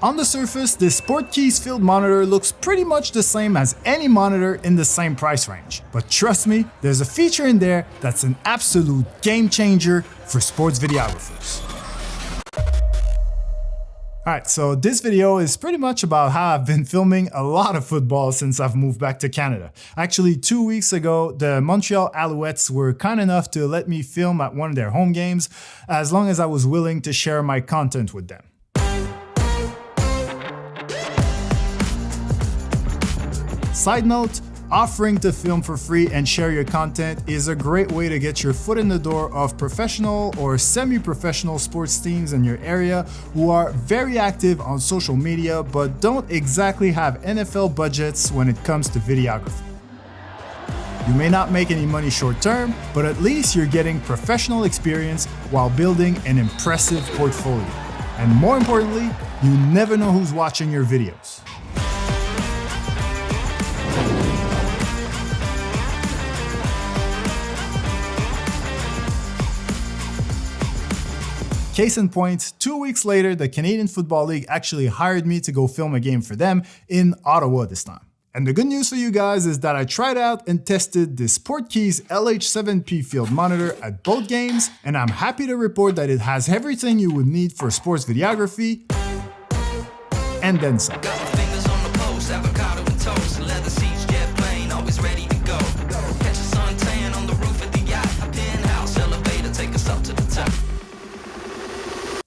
On the surface, this Portkeys field monitor looks pretty much the same as any monitor in the same price range. But trust me, there's a feature in there that's an absolute game changer for sports videographers. Alright, so this video is pretty much about how I've been filming a lot of football since I've moved back to Canada. Actually, 2 weeks ago, the Montreal Alouettes were kind enough to let me film at one of their home games, as long as I was willing to share my content with them. Side note, offering to film for free and share your content is a great way to get your foot in the door of professional or semi-professional sports teams in your area who are very active on social media but don't exactly have NFL budgets when it comes to videography. You may not make any money short term, but at least you're getting professional experience while building an impressive portfolio. And more importantly, you never know who's watching your videos. Case in point, 2 weeks later, the Canadian Football League actually hired me to go film a game for them in Ottawa this time. And the good news for you guys is that I tried out and tested this Portkeys LH7P field monitor at both games, and I'm happy to report that it has everything you would need for sports videography, and then some.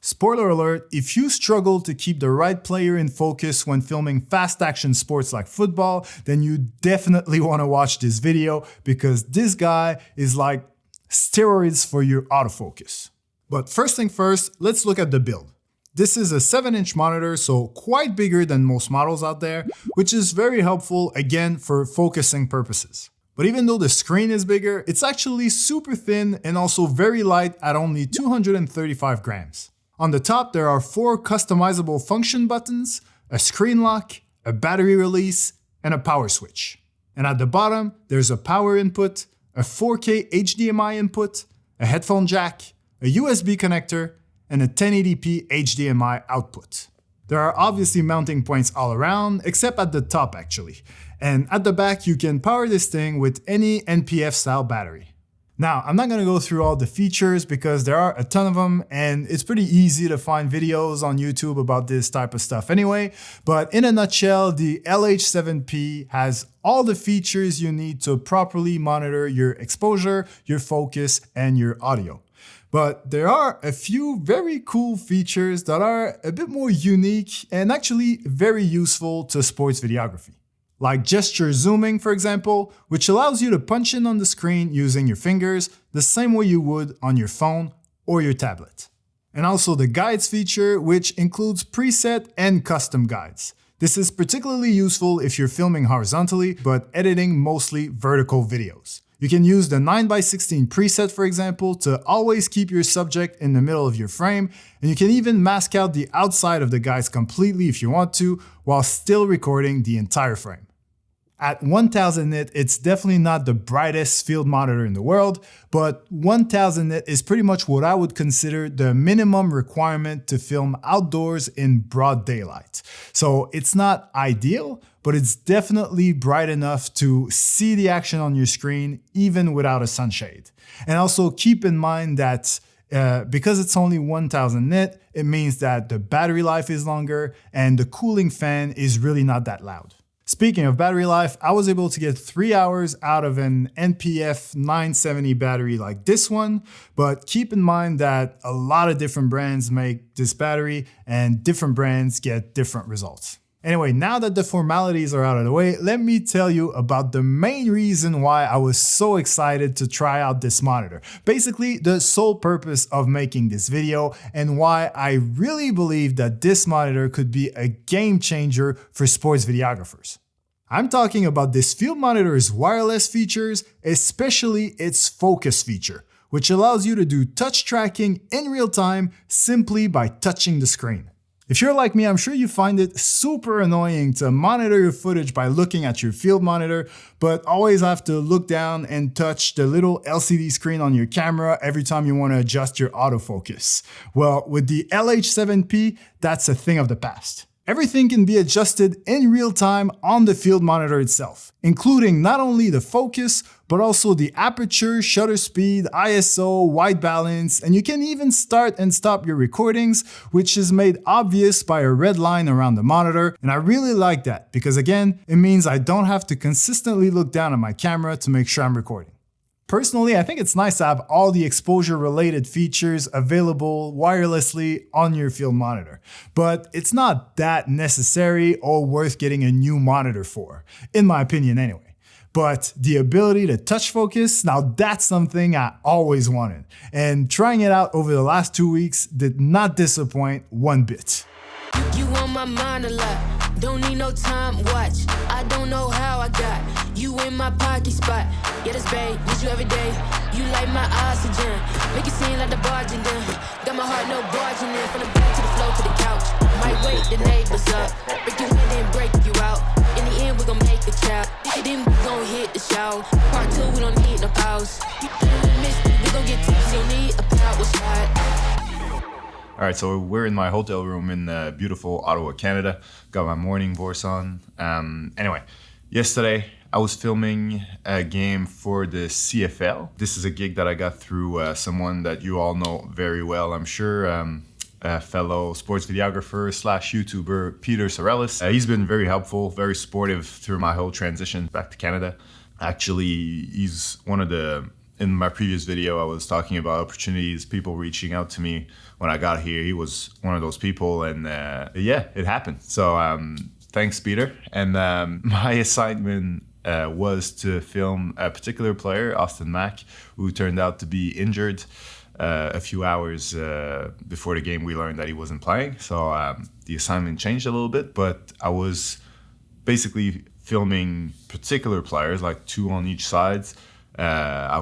Spoiler alert, if you struggle to keep the right player in focus when filming fast action sports like football, then you definitely want to watch this video because this guy is like steroids for your autofocus. But first thing first, let's look at the build. This is a 7-inch monitor, so quite bigger than most models out there, which is very helpful again for focusing purposes. But even though the screen is bigger, it's actually super thin and also very light at only 235 grams. On the top, there are 4 customizable function buttons, a screen lock, a battery release, and a power switch. And at the bottom, there's a power input, a 4K HDMI input, a headphone jack, a USB connector, and a 1080p HDMI output. There are obviously mounting points all around, except at the top actually. And at the back, you can power this thing with any NPF style battery. Now, I'm not going to go through all the features because there are a ton of them and it's pretty easy to find videos on YouTube about this type of stuff anyway. But in a nutshell, the LH7P has all the features you need to properly monitor your exposure, your focus, and your audio. But there are a few very cool features that are a bit more unique and actually very useful to sports videography. Like gesture zooming, for example, which allows you to punch in on the screen using your fingers the same way you would on your phone or your tablet. And also the guides feature, which includes preset and custom guides. This is particularly useful if you're filming horizontally, but editing mostly vertical videos. You can use the 9x16 preset, for example, to always keep your subject in the middle of your frame, and you can even mask out the outside of the guides completely if you want to, while still recording the entire frame. At 1000 nit, it's definitely not the brightest field monitor in the world, but 1000 nit is pretty much what I would consider the minimum requirement to film outdoors in broad daylight. So it's not ideal, but it's definitely bright enough to see the action on your screen even without a sunshade. And also keep in mind that because it's only 1000 nit, it means that the battery life is longer and the cooling fan is really not that loud. Speaking of battery life, I was able to get 3 hours out of an NPF 970 battery like this one, but keep in mind that a lot of different brands make this battery and different brands get different results. Anyway, now that the formalities are out of the way, let me tell you about the main reason why I was so excited to try out this monitor. Basically, the sole purpose of making this video and why I really believe that this monitor could be a game changer for sports videographers. I'm talking about this field monitor's wireless features, especially its focus feature, which allows you to do touch tracking in real time simply by touching the screen. If you're like me, I'm sure you find it super annoying to monitor your footage by looking at your field monitor, but always have to look down and touch the little LCD screen on your camera every time you want to adjust your autofocus. Well, with the LH7P, that's a thing of the past. Everything can be adjusted in real time on the field monitor itself, including not only the focus, but also the aperture, shutter speed, ISO, white balance, and you can even start and stop your recordings, which is made obvious by a red line around the monitor. And I really like that because again, it means I don't have to consistently look down at my camera to make sure I'm recording. Personally, I think it's nice to have all the exposure-related features available wirelessly on your field monitor, but it's not that necessary or worth getting a new monitor for, in my opinion anyway. But the ability to touch focus, now that's something I always wanted, and trying it out over the last 2 weeks did not disappoint one bit. You on my mind a lot, don't need no time watch. I don't know how I got you in my pocket spot. Yeah, that's babe, need you every day. You like my oxygen, make it seem like the barging down. Got my heart no barging in, from the back to the floor to the couch. Might wake the neighbors up, break you in and break you out. In the end we gon' make a child, then we gon' hit the shower. Part 2 we don't need no pause. Miss me, we gon' get tipsy, don't need a power slide. All right, so we're in my hotel room in beautiful Ottawa, Canada. Got my morning voice on. Anyway, yesterday I was filming a game for the CFL. This is a gig that I got through someone that you all know very well, I'm sure. A fellow sports videographer / YouTuber, Peter Sorellis. He's been very helpful, very supportive through my whole transition back to Canada. Actually, he's one of the... In my previous video, I was talking about opportunities, people reaching out to me when I got here. He was one of those people, and yeah, it happened. So thanks, Peter. And my assignment was to film a particular player, Austin Mack, who turned out to be injured a few hours before the game. We learned that he wasn't playing. So the assignment changed a little bit, but I was basically filming particular players, like 2 on each side.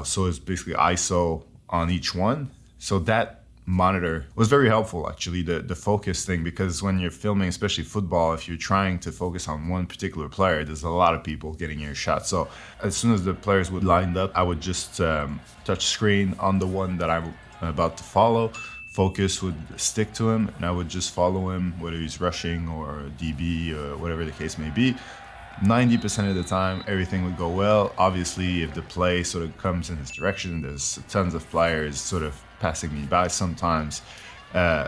So it's basically ISO on each one. So that monitor was very helpful, actually, the focus thing, because when you're filming, especially football, if you're trying to focus on one particular player, there's a lot of people getting your shot. So as soon as the players would line up, I would just touch screen on the one that I'm about to follow. Focus would stick to him, and I would just follow him, whether he's rushing or DB or whatever the case may be. 90% of the time, everything would go well. Obviously, if the play sort of comes in his direction, there's tons of flyers sort of passing me by. Sometimes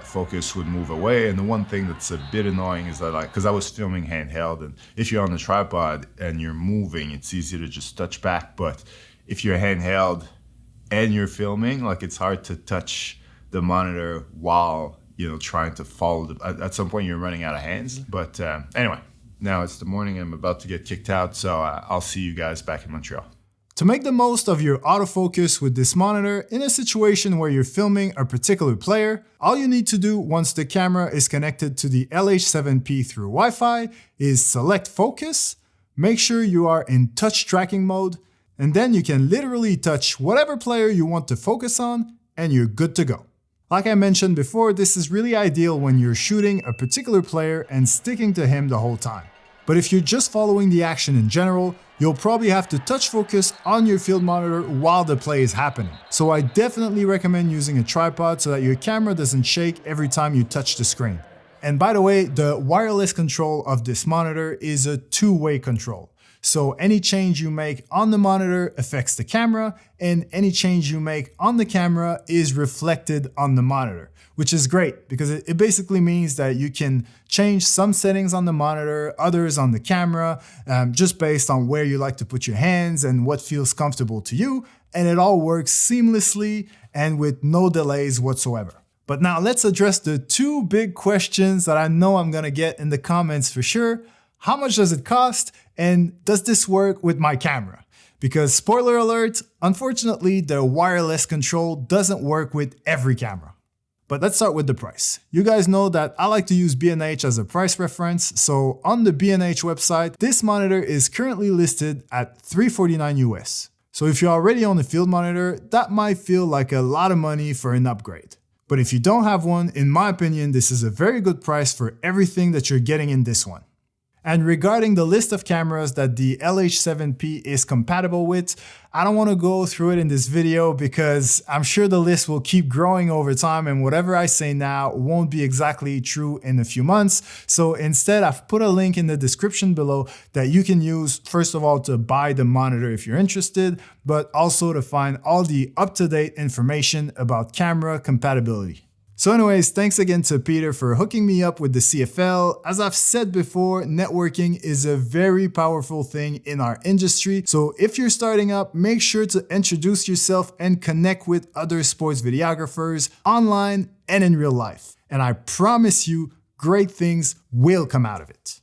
focus would move away. And the one thing that's a bit annoying is that, like, because I was filming handheld, and if you're on the tripod and you're moving, it's easy to just touch back. But if you're handheld and you're filming, like, it's hard to touch the monitor while, you know, trying to follow. At some point, you're running out of hands. But anyway. Now it's the morning, I'm about to get kicked out, so I'll see you guys back in Montreal. To make the most of your autofocus with this monitor in a situation where you're filming a particular player, all you need to do once the camera is connected to the LH7P through Wi-Fi is select focus, make sure you are in touch tracking mode, and then you can literally touch whatever player you want to focus on, and you're good to go. Like I mentioned before, this is really ideal when you're shooting a particular player and sticking to him the whole time. But if you're just following the action in general, you'll probably have to touch focus on your field monitor while the play is happening. So I definitely recommend using a tripod so that your camera doesn't shake every time you touch the screen. And by the way, the wireless control of this monitor is a two-way control. So any change you make on the monitor affects the camera, and any change you make on the camera is reflected on the monitor, which is great because it basically means that you can change some settings on the monitor, others on the camera, just based on where you like to put your hands and what feels comfortable to you, and it all works seamlessly and with no delays whatsoever. But now let's address the 2 big questions that I know I'm gonna get in the comments for sure. How much does it cost? And does this work with my camera? Because spoiler alert, unfortunately, the wireless control doesn't work with every camera. But let's start with the price. You guys know that I like to use B&H as a price reference, so on the B&H website, this monitor is currently listed at $349 US. So if you already own a field monitor, that might feel like a lot of money for an upgrade. But if you don't have one, in my opinion, this is a very good price for everything that you're getting in this one. And regarding the list of cameras that the LH7P is compatible with, I don't want to go through it in this video because I'm sure the list will keep growing over time and whatever I say now won't be exactly true in a few months. So instead, I've put a link in the description below that you can use, first of all, to buy the monitor if you're interested, but also to find all the up-to-date information about camera compatibility. So anyways, thanks again to Peter for hooking me up with the CFL. As I've said before, networking is a very powerful thing in our industry. So if you're starting up, make sure to introduce yourself and connect with other sports videographers online and in real life. And I promise you, great things will come out of it.